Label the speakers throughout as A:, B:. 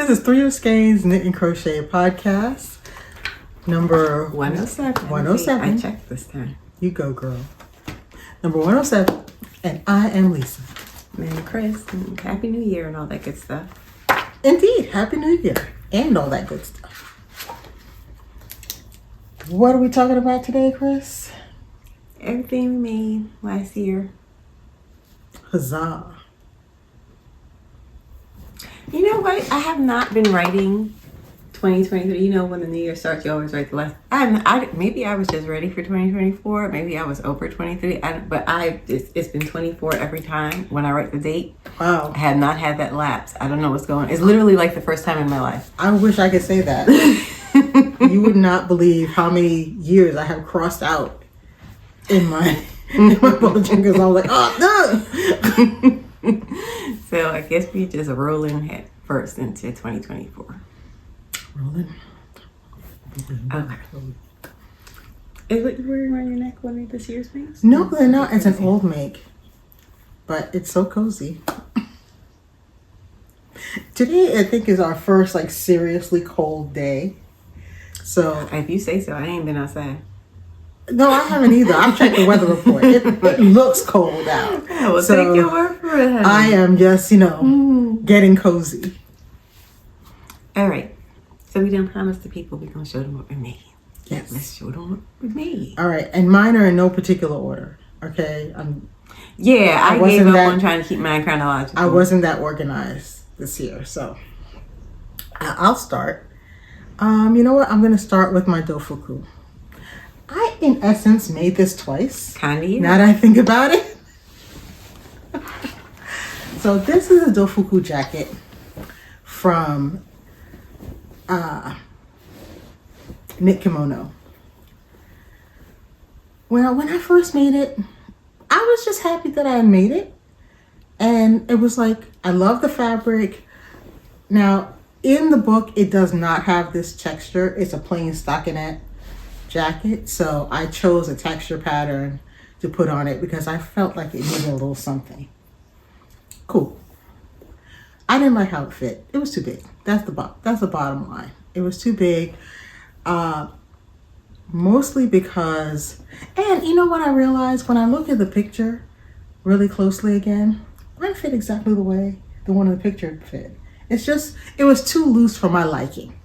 A: This is 3 of Skeins Knit and Crochet podcast, number
B: 107.
A: 107.
B: I checked this time.
A: You go, girl. Number 107, and I am Lisa.
B: Merry Chris, and Happy New Year and all that good stuff.
A: Indeed, Happy New Year and all that good stuff. What are we talking about today, Chris?
B: Everything we made last year.
A: Huzzah.
B: You know what? I have not been writing 2023. You know, when the new year starts, you always write the last. Maybe I was just ready for 2024. Maybe I was over 23. It's been 24 every time when I write the date.
A: Wow.
B: I have not had that lapse. I don't know what's going on. It's literally like the first time in my life.
A: I wish I could say that. You would not believe how many years I have crossed out in my bulletin because I was like, oh, no.
B: So I guess we just rolling head first into 2024.
A: Rolling.
B: Okay. Is what you're wearing around your neck one of this year's things?
A: No, they're not. It's an old make. But it's so cozy. Today, I think, is our first, seriously cold day. So,
B: If you say so, I ain't been outside.
A: no, I haven't either. I've checked the weather report. It looks cold out.
B: I will
A: So,
B: take your word for it, honey.
A: I am just, getting cozy.
B: All right. So we done promised the people we're going to show them what we made.
A: Yes.
B: Let's show them what we made.
A: All right. And mine are in no particular order. Okay? I
B: I
A: wasn't
B: gave up
A: that-
B: on trying to keep mine chronological.
A: I wasn't that organized this year. So, I'll start. You know what? I'm going to start with my DFuku. I, in essence, made this twice.
B: Kind of you.
A: Now that I think about it. So this is a DFuku jacket from Knit Kimono. Well, when I first made it, I was just happy that I had made it. And it was like, I love the fabric. Now, in the book, it does not have this texture. It's a plain stockinette jacket. So I chose a texture pattern to put on it because I felt like it needed a little something. Cool. I didn't like how it fit. It was too big. That's the bottom line. It was too big. Mostly because, and you know what I realized when I look at the picture really closely again, mine fit exactly the way the one in the picture fit. It's just, it was too loose for my liking.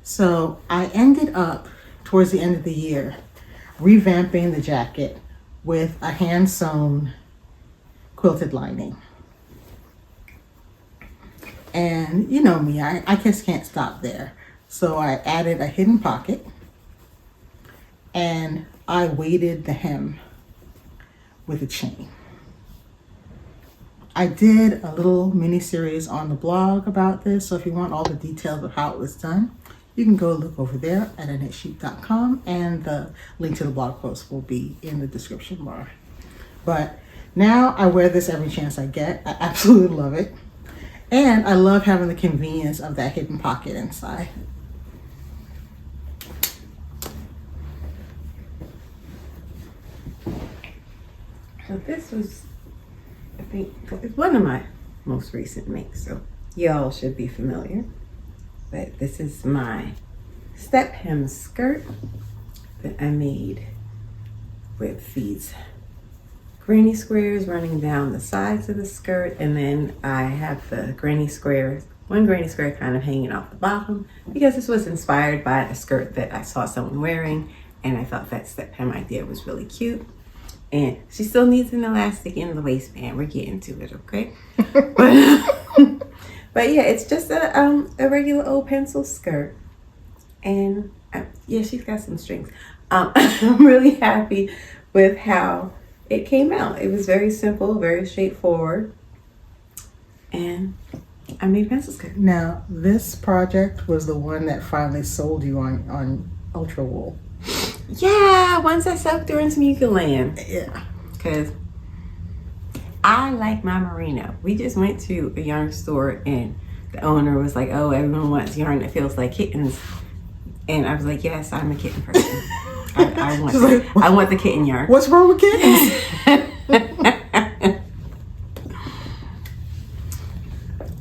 A: So I ended up towards the end of the year revamping the jacket with a hand sewn quilted lining. And you know me, I just can't stop there. So I added a hidden pocket and I weighted the hem with a chain. I did a little mini series on the blog about this, so if you want all the details of how it was done, you can go look over there at knitsheet.com, and the link to the blog post will be in the description bar. But now I wear this every chance I get. I absolutely love it. And I love having the convenience of that hidden pocket inside.
B: So this was, I think, it's one of my most recent makes, so y'all should be familiar. But this is my step hem skirt that I made with these granny squares running down the sides of the skirt, and then I have the one granny square kind of hanging off the bottom because this was inspired by a skirt that I saw someone wearing, and I thought that step hem idea was really cute. And she still needs an elastic in the waistband. We're getting to it, okay? But yeah, it's just a regular old pencil skirt. And yeah, she's got some strings. I'm really happy with how it came out. It was very simple, very straightforward. And I made a pencil skirt.
A: Now, this project was the one that finally sold you on Ultra Wool.
B: Yeah, once I soaked her in some Land.
A: Yeah.
B: Because I like my merino. We just went to a yarn store and the owner was like, oh, everyone wants yarn that feels like kittens. And I was like, yes, I'm a kitten person. I want the kitten yarn.
A: What's wrong with kittens?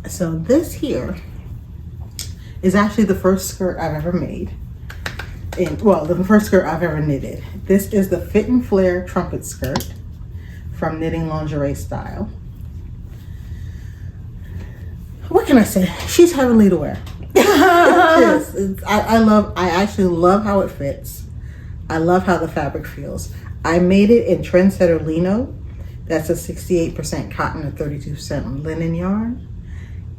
A: So this here is actually the first skirt I've ever made. Well, the first skirt I've ever knitted. This is the Fit and Flare Trumpet Skirt from Knitting Lingerie Style. What can I say? She's heavenly to wear. I actually love how it fits. I love how the fabric feels. I made it in Trendsetter Lino. That's a 68% cotton and 32% linen yarn.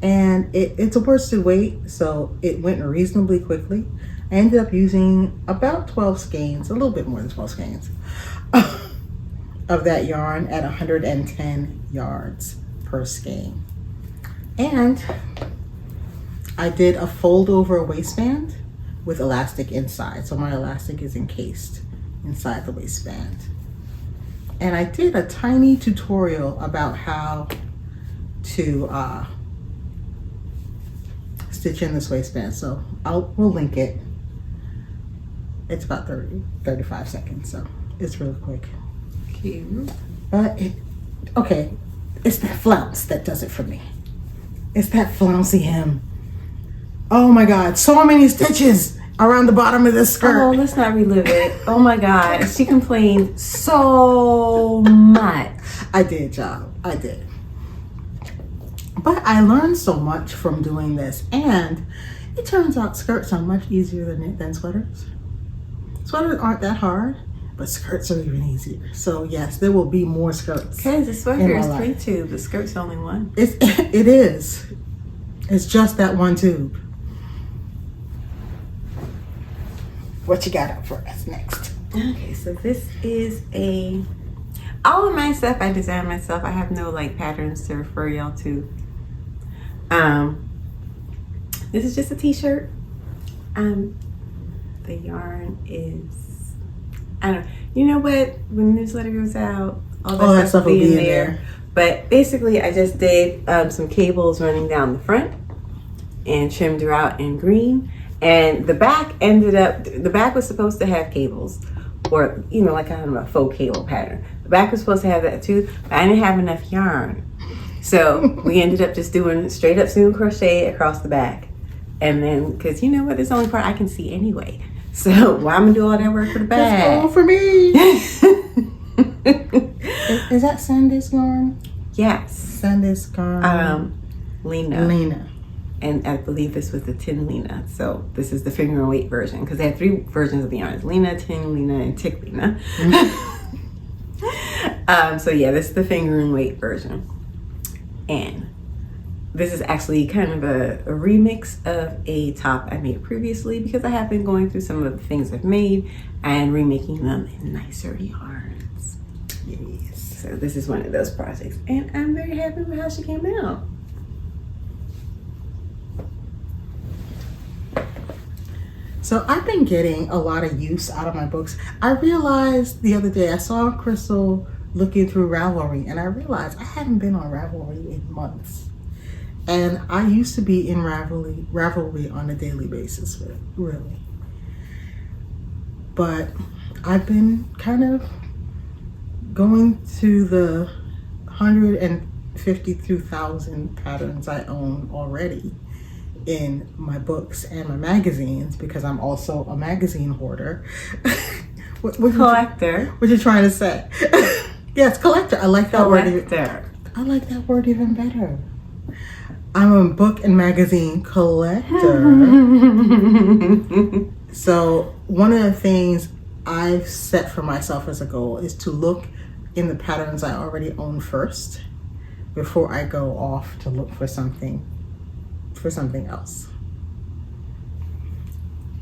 A: And it's a worsted weight, so it went reasonably quickly. I ended up using about 12 skeins, a little bit more than 12 skeins, of that yarn at 110 yards per skein. And I did a fold over waistband with elastic inside. So my elastic is encased inside the waistband. And I did a tiny tutorial about how to stitch in this waistband. So we'll link it. It's about 35 seconds, so it's really quick.
B: Cute.
A: But it's that flounce that does it for me. It's that flouncy hem. Oh my God, so many stitches around the bottom of this skirt.
B: Oh, let's not relive it. Oh my God, she complained so much.
A: I did, y'all. I did. But I learned so much from doing this, and it turns out skirts are much easier to knit than sweaters. Sweaters aren't that hard, but skirts are even easier. So yes, there will be more skirts.
B: Because the sweater is 3 tubes, the skirt's only 1.
A: It is. It's just that one tube. What you got up for us next?
B: Okay, so this is all of my stuff I designed myself. I have no like patterns to refer y'all to. This is just a t-shirt. The yarn is, I don't know. You know what? When the newsletter goes out, all that stuff will be in there. But basically, I just did some cables running down the front and trimmed her out in green. And the back the back was supposed to have cables, or, you know, like kind of a faux cable pattern. The back was supposed to have that too, but I didn't have enough yarn. So we ended up just doing straight up single crochet across the back. And then, because you know what, this is the only part I can see anyway. So why I'm gonna do all that work for the back?
A: That's all for me. Is that Sandys yarn?
B: Yes.
A: Sandys yarn.
B: Lena. And I believe this was the tin Lena. So this is the finger and weight version, because they have 3 versions of the yarns: Lena, tin Lena, and tick Lena. So yeah, this is the finger and weight version. And this is actually kind of a remix of a top I made previously, because I have been going through some of the things I've made and remaking them in nicer yarns. Yes. So this is one of those projects, and I'm very happy with how she came out.
A: So I've been getting a lot of use out of my books. I realized the other day, I saw Crystal looking through Ravelry, and I realized I haven't been on Ravelry in months. And I used to be in Ravelry on a daily basis, really. But I've been kind of going to the 152,000 patterns I own already in my books and my magazines, because I'm also a magazine hoarder.
B: Collector.
A: What you trying to say? Yes, collector. I like that word. I like that word even better. I'm a book and magazine collector. So one of the things I've set for myself as a goal is to look in the patterns I already own first before I go off to look for something else.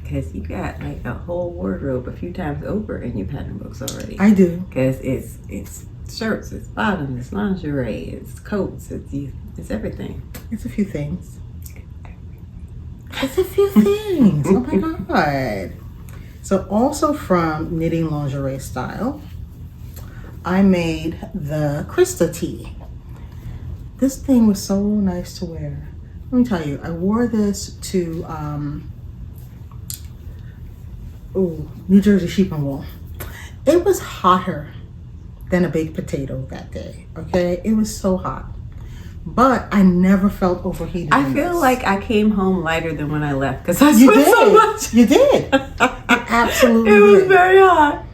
B: Because you got like a whole wardrobe a few times over in your pattern books already.
A: I do.
B: Because it's shirts, it's bottoms, it's lingerie, it's coats, it's everything.
A: It's a few things. It's a few things. Oh my God. So also from Knitting Lingerie Style, I made the Cryistal Tea. This thing was so nice to wear. Let me tell you, I wore this to New Jersey Sheep and Wool. It was hotter than a baked potato that day, okay? It was so hot. but I never felt overheated.
B: I feel like I came home lighter than when I left because I
A: you
B: sweat
A: did.
B: so much.
A: You did. You absolutely
B: It was
A: did.
B: very hot.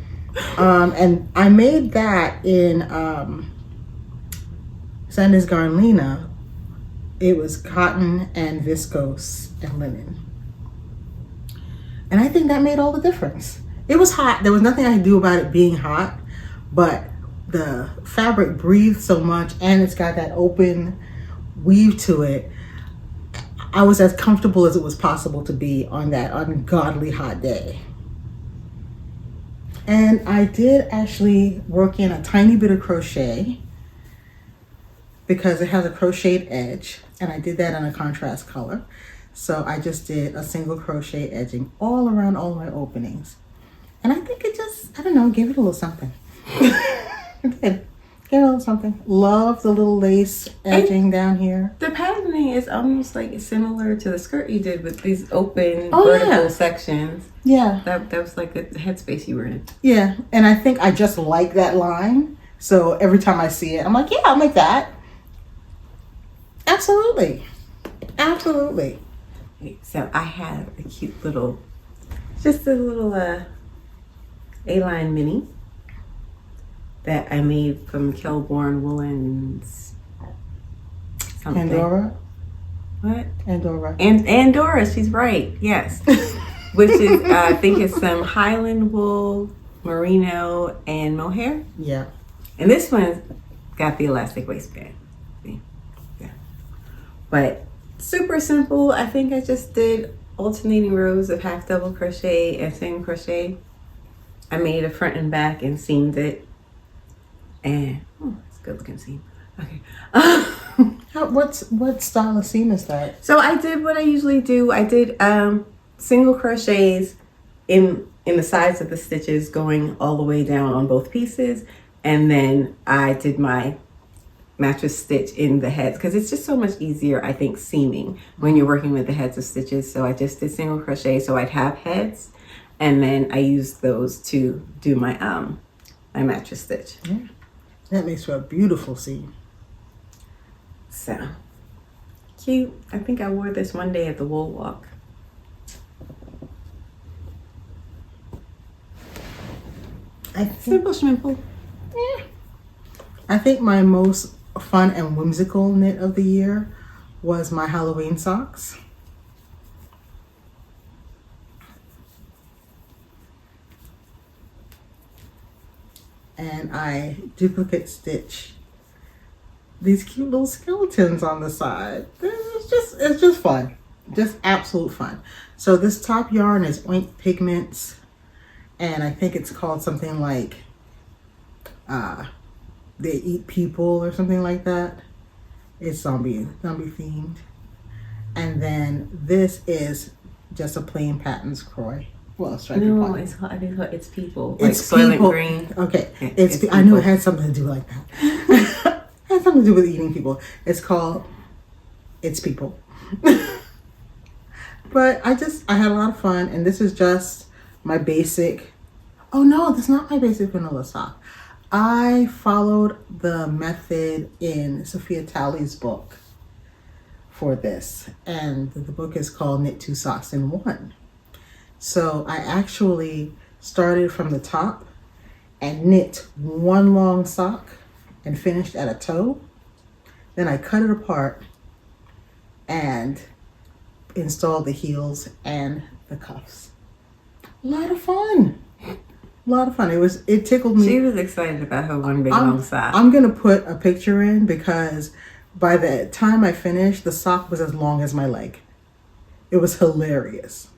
A: And I made that in Sanders Garnlina. It was cotton and viscose and linen. And I think that made all the difference. It was hot. There was nothing I could do about it being hot, but the fabric breathed so much and it's got that open weave to it. I was as comfortable as it was possible to be on that ungodly hot day. And I did actually work in a tiny bit of crochet because it has a crocheted edge, and I did that in a contrast color. So I just did a single crochet edging all around all my openings. And I think it just, I don't know, gave it a little something. It did. Gave it a little something. Love the little lace edging down here.
B: The patterning is almost like similar to the skirt you did with these open vertical sections.
A: Yeah.
B: That was like the headspace you were in.
A: Yeah. And I think I just like that line. So every time I see it, I'm like, yeah, I'll make that. Absolutely. Absolutely.
B: So I have a cute little, just a little Aine Mini that I made from Kelborn Woolens something.
A: Andorra?
B: What?
A: Andorra.
B: And Andorra, she's right, yes. Which is, I think it's some Highland wool, merino, and mohair.
A: Yeah.
B: And this one's got the elastic waistband. See? Yeah. But super simple. I think I just did alternating rows of half double crochet and single crochet. I made a front and back and seamed it. And it's a good looking seam. Okay.
A: What style of seam is that?
B: So I did what I usually do. I did single crochets in the sides of the stitches going all the way down on both pieces. And then I did my mattress stitch in the heads because it's just so much easier, I think, seaming when you're working with the heads of stitches. So I just did single crochet so I'd have heads, and then I used those to do my my mattress stitch.
A: Yeah. That makes for a beautiful seam.
B: So cute. I think I wore this one day at the wool walk. Simple schmimple.
A: Yeah. I think my most fun and whimsical knit of the year was my Halloween socks. And I duplicate stitch these cute little skeletons on the side. It's just fun. Just absolute fun. So this top yarn is Oink Pigments, and I think it's called something like They Eat People or something like that. It's zombie themed. And then this is just a plain Patton's Croy. Well, striped
B: No,
A: pattern.
B: it's called, I think it's called It's People.
A: It's
B: like Soylent
A: People.
B: Green.
A: Okay,
B: Yeah,
A: it's I knew it had something to do like that. It had something to do with eating people. It's called It's People. But I had a lot of fun, and this is just my basic. Oh no, that's not my basic vanilla sock. I followed the method in Sophia Talley's book for this, and the book is called Knit 2 Socks in 1. So I actually started from the top and knit one long sock and finished at a toe. Then I cut it apart and installed the heels and the cuffs. A lot of fun. A lot of fun. It tickled me.
B: She was excited about her one big long sock.
A: I'm gonna put a picture in because by the time I finished, the sock was as long as my leg. It was hilarious.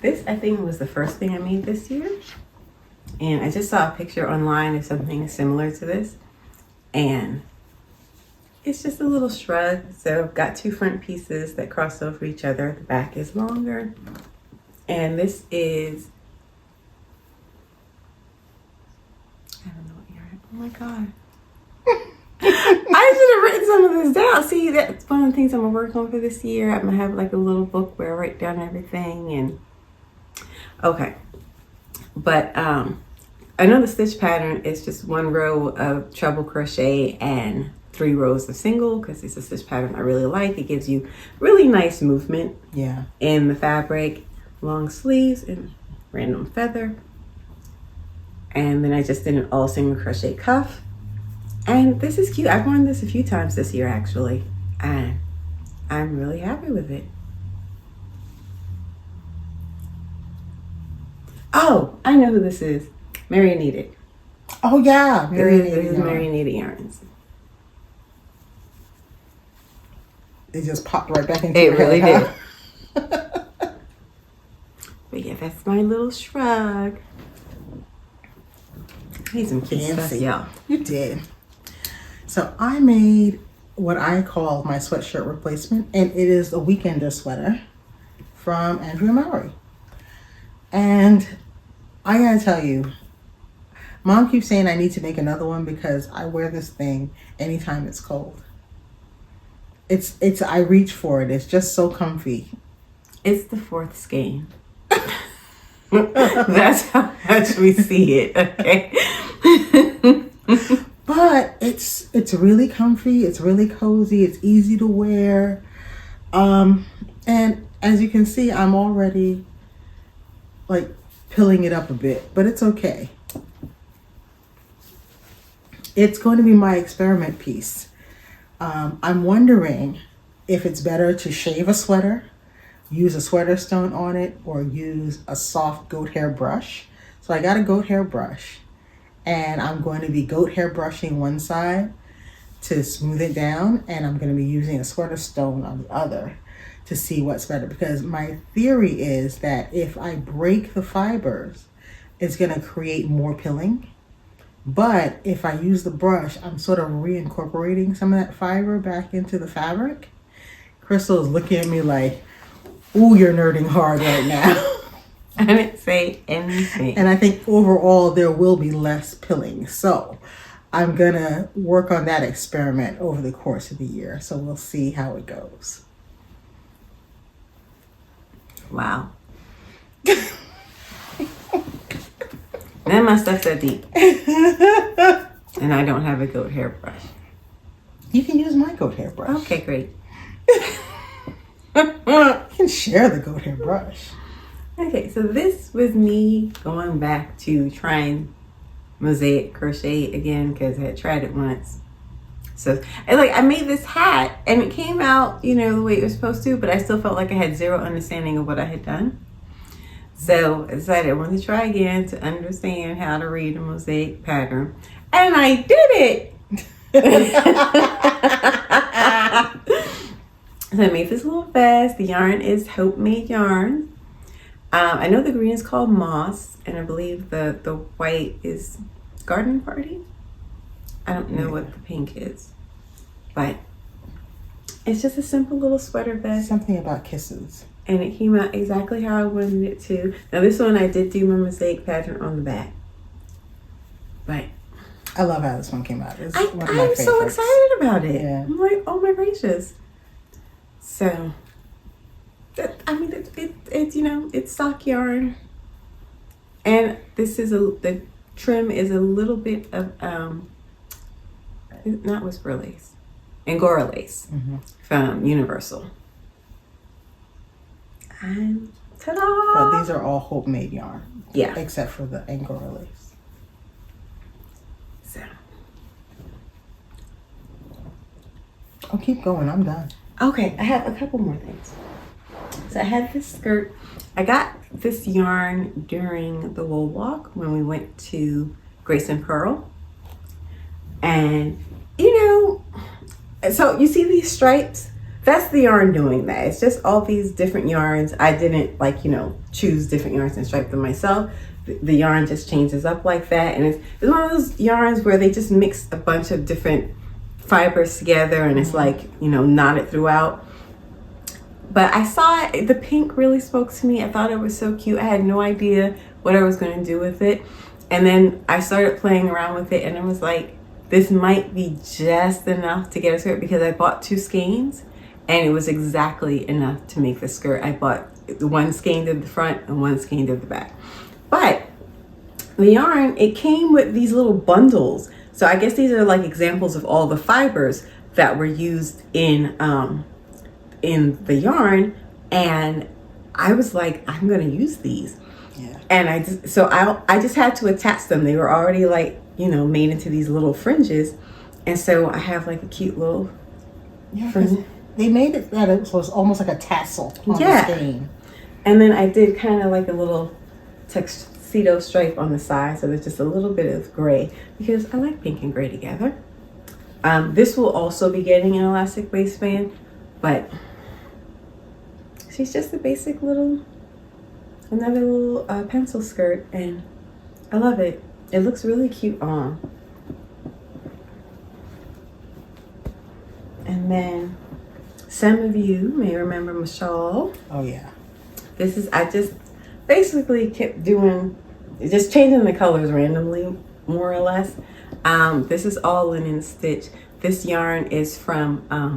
B: This, I think, was the first thing I made this year. And I just saw a picture online of something similar to this. And it's just a little shrug. So I've got two front pieces that cross over each other. The back is longer. And this is, I don't know what you're at. Oh my God. I should have written some of this down. See, that's one of the things I'm gonna work on for this year. I'm gonna have like a little book where I write down everything. And okay, but I know the stitch pattern is just 1 row of treble crochet and 3 rows of single, because it's a stitch pattern I really like. It gives you really nice movement in the fabric, long sleeves and random feather. And then I just did an all single crochet cuff. And this is cute. I've worn this a few times this year actually, and I'm really happy with it. Oh, I know who this is. Mary Needed.
A: Oh yeah,
B: Mary Needed yarns.
A: It just popped right back into
B: it
A: your
B: really
A: head,
B: did. But yeah, that's my little shrug. I made some cute stuff, y'all.
A: You did. So I made what I call my sweatshirt replacement, and it is a weekender sweater from Andrea Mowry. And I gotta tell you, Mom keeps saying I need to make another one because I wear this thing anytime it's cold. I reach for it. It's just so comfy.
B: It's the 4th skein. That's how much we see it, okay?
A: But it's really comfy, it's really cozy, it's easy to wear. And as you can see, I'm already like pilling it up a bit, but it's okay. It's going to be my experiment piece. I'm wondering if it's better to shave a sweater, use a sweater stone on it, or use a soft goat hair brush. So I got a goat hair brush, and I'm going to be goat hair brushing one side to smooth it down, and I'm going to be using a sweater stone on the other to see what's better, because my theory is that if I break the fibers, it's going to create more pilling. But if I use the brush, I'm sort of reincorporating some of that fiber back into the fabric. Crystal is looking at me like, ooh, you're nerding hard right now.
B: I didn't say anything.
A: And I think overall there will be less pilling. So I'm going to work on that experiment over the course of the year. So we'll see how it goes.
B: Wow. None of my stuff's that deep. And I don't have a goat hair brush.
A: You can use my goat hair brush.
B: Okay, great.
A: You can share the goat hair brush.
B: Okay, so this was me going back to trying mosaic crochet again because I had tried it once. So I made this hat and it came out, the way it was supposed to, but I still felt like I had zero understanding of what I had done. So I decided I wanted to try again to understand how to read a mosaic pattern. And I did it! So I made this little vest. The yarn is Hope Made yarn. I know the green is called Moss, and I believe the white is Garden Party. I don't know what the pink is, but it's just a simple little sweater vest.
A: Something about kisses.
B: And it came out exactly how I wanted it to. Now this one I did do my mosaic pattern on the back. But
A: I love how this one came out. It's one of my
B: I'm
A: favorites.
B: so excited about it.
A: Yeah.
B: I'm like, oh my gracious. So, it's sock yarn. And this is the trim is a little bit of, not Whisper lace, Angora lace from Universal. And ta-da!
A: But these are all Hope Made yarn.
B: Yeah.
A: Except for the Angora lace.
B: So.
A: Oh, keep going. I'm done.
B: Okay, I have a couple more things. So I had this skirt. I got this yarn during the wool walk when we went to Grace and Pearl. And, so you see these stripes? That's the yarn doing that. It's just all these different yarns. I didn't choose different yarns and stripe them myself. The yarn just changes up like that. And it's one of those yarns where they just mix a bunch of different fibers together and it's knotted throughout. But I saw it, the pink really spoke to me. I thought it was so cute. I had no idea what I was going to do with it. And then I started playing around with it and I was like, this might be just enough to get a skirt, because I bought 2 skeins and it was exactly enough to make the skirt. I bought one skein to the front and one skein to the back. But the yarn, it came with these little bundles. So I guess these are like examples of all the fibers that were used in the yarn. And I was like, I'm gonna use these.
A: Yeah.
B: And I just had to attach them. They were already like, you know, made into these little fringes. And so I have like a cute little fringe.
A: They made it that it was almost like a tassel on the skein.
B: And then I did kind of like a little tuxedo stripe on the side. So there's just a little bit of gray because I like pink and gray together. This will also be getting an elastic waistband, but she's just a basic another little pencil skirt, and I love it. It looks really cute on. And then some of you may remember my shawl.
A: Oh yeah.
B: This is, I just basically kept just changing the colors randomly, more or less. This is all linen stitch. This yarn is from, I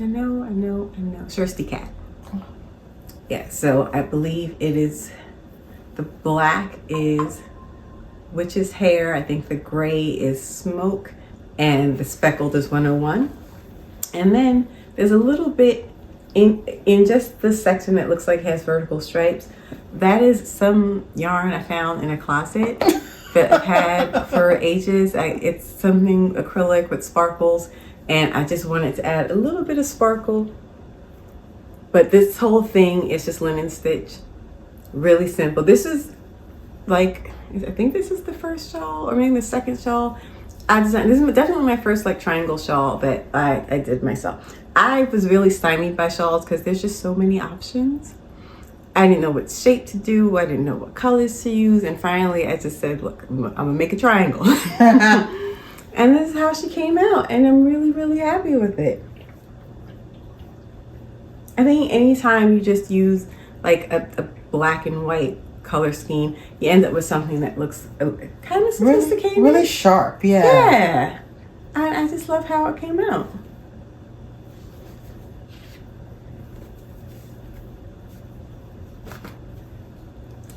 B: know, Cryistal Cat. Yeah, so I believe it is, the black is Witch's Hair, I think the gray is Smoke, and the speckled is 101. And then there's a little bit in just this section that looks like has vertical stripes. That is some yarn I found in a closet that I've had for ages. It's something acrylic with sparkles, and I just wanted to add a little bit of sparkle. But this whole thing is just linen stitch, really simple. This is like, I think this is the first shawl, or maybe the second shawl I designed. This is definitely my first like triangle shawl that I did myself. I was really stymied by shawls because there's just so many options. I didn't know what shape to do. I didn't know what colors to use. And finally I just said, look, I'm gonna make a triangle. And this is how she came out. And I'm really, really happy with it. I think anytime you just use like a black and white color scheme, you end up with something that looks kind of sophisticated.
A: Really sharp, yeah.
B: Yeah. I just love how it came out.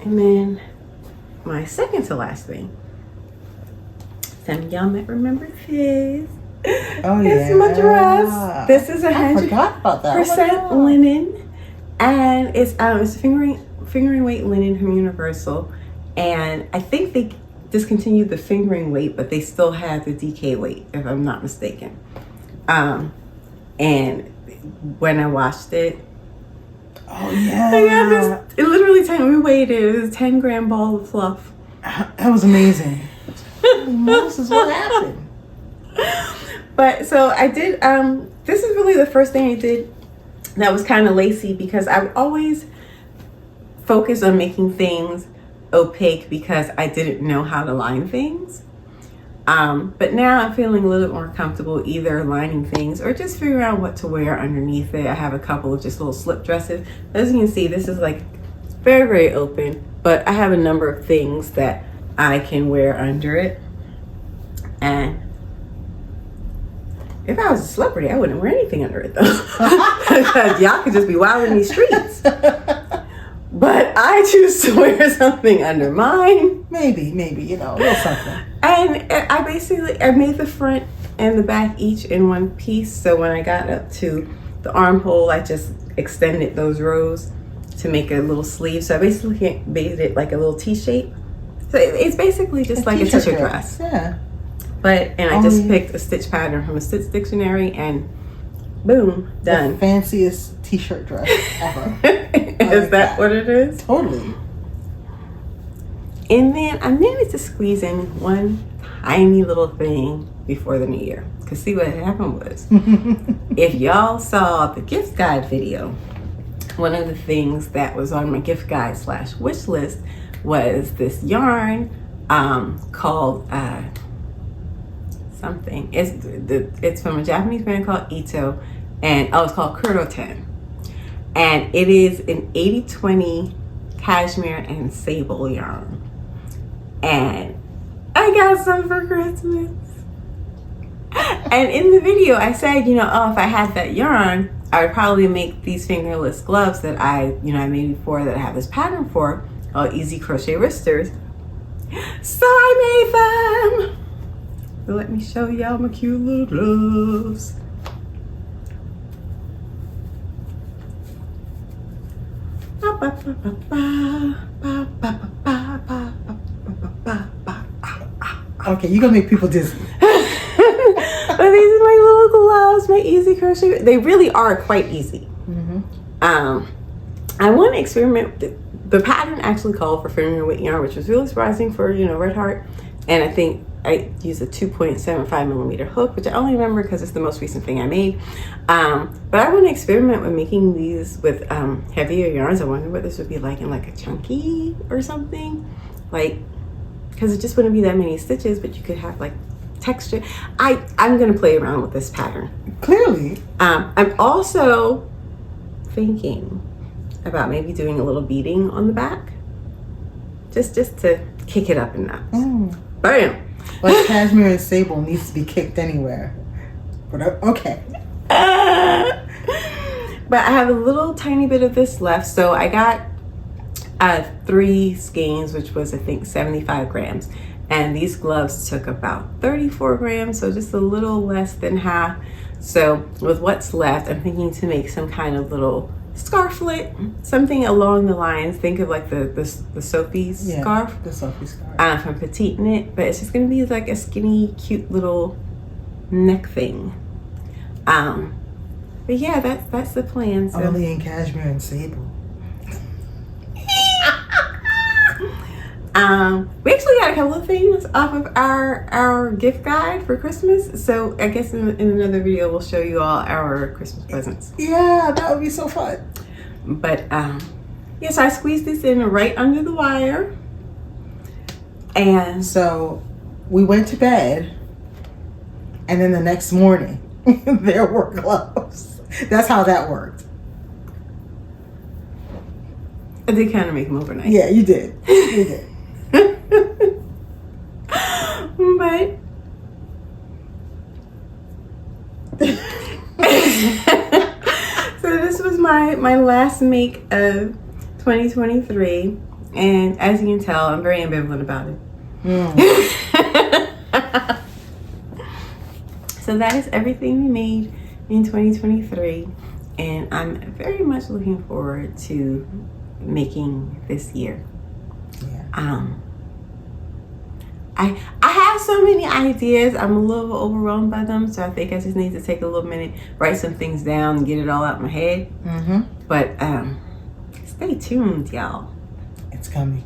B: And then my second to last thing. Some of y'all might remember this.
A: Oh yeah.
B: It's my dress. This is 100% linen, and it's fingering weight linen from Universal. And I think they discontinued the fingering weight, but they still have the DK weight, if I'm not mistaken. And when I washed it,
A: oh yeah,
B: it literally we weighed it. It was a 10-gram ball of fluff.
A: That was amazing. Moses, what happened?
B: But so I did, this is really the first thing I did that was kind of lacy, because I always focused on making things opaque because I didn't know how to line things. But now I'm feeling a little bit more comfortable either lining things or just figuring out what to wear underneath it. I have a couple of just little slip dresses. As you can see, this is like very, very open, but I have a number of things that I can wear under it. And if I was a celebrity, I wouldn't wear anything under it though. Because y'all could just be wild in these streets. But I choose to wear something under mine.
A: Maybe, you know, a little something.
B: And I made the front and the back each in one piece. So when I got up to the armhole, I just extended those rows to make a little sleeve. So I basically made it like a little T-shape. So it's basically just like a t-shirt dress.
A: Yeah.
B: And I just picked a stitch pattern from a Stitch Dictionary and boom, done.
A: The fanciest t-shirt dress ever.
B: Is that what it is?
A: Totally.
B: And then I managed to squeeze in one tiny little thing before the new year. Because see what happened was, if y'all saw the gift guide video, one of the things that was on my gift guide / wish list was this yarn called something. It's from a Japanese brand called Ito, and it's called Crochet. And it is an 80/20 cashmere and sable yarn. And I got some for Christmas. And in the video I said, if I had that yarn, I would probably make these fingerless gloves that I made before that I have this pattern for all easy crochet wristers. So I made them. So let me show y'all my cute little gloves.
A: Okay, you're gonna make people dizzy.
B: But these are my little gloves, my easy crochet. They really are quite easy. I want to experiment. The pattern actually called for finger weight yarn, which was really surprising for, you know, Red Heart. And I think I used a 2.75 millimeter hook, which I only remember because it's the most recent thing I made. But I want to experiment with making these with heavier yarns. I wonder what this would be like in like a chunky or something, like, because it just wouldn't be that many stitches, but you could have like texture. I'm gonna play around with this pattern.
A: Clearly.
B: I'm also thinking about maybe doing a little beading on the back, just to kick it up a notch. Bam.
A: Like cashmere and sable needs to be kicked anywhere. But okay.
B: But I have a little tiny bit of this left, so I got 3 skeins, which was I think 75 grams, and these gloves took about 34 grams, so just a little less than half. So with what's left, I'm thinking to make some kind of little scarflet, something along the lines. Think of like the Sophie's scarf,
A: the Sophie scarf
B: from Petite Knit, but it's just gonna be like a skinny, cute little neck thing. But yeah, that's the plan. So.
A: Only in cashmere and sable.
B: We actually got a couple of things off of our gift guide for Christmas. So I guess in another video we'll show you all our Christmas presents.
A: Yeah, that would be so fun.
B: But yeah, so I squeezed this in right under the wire. And
A: so we went to bed, and then the next morning there were gloves. That's how that worked.
B: I did kind of make them overnight.
A: Yeah, you did. You did.
B: But so this was my last make of 2023, and as you can tell, I'm very ambivalent about it. So that is everything we made in 2023, and I'm very much looking forward to making this year.
A: Yeah.
B: I have so many ideas. I'm a little overwhelmed by them, so I think I just need to take a little minute, write some things down, and get it all out my head. But stay tuned, y'all.
A: It's coming.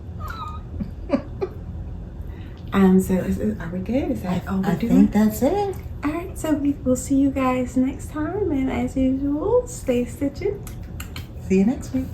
B: So are we good? Is that all we're doing?
A: I think that's it.
B: All right, so we will see you guys next time, and as usual, stay stitching.
A: See you next week.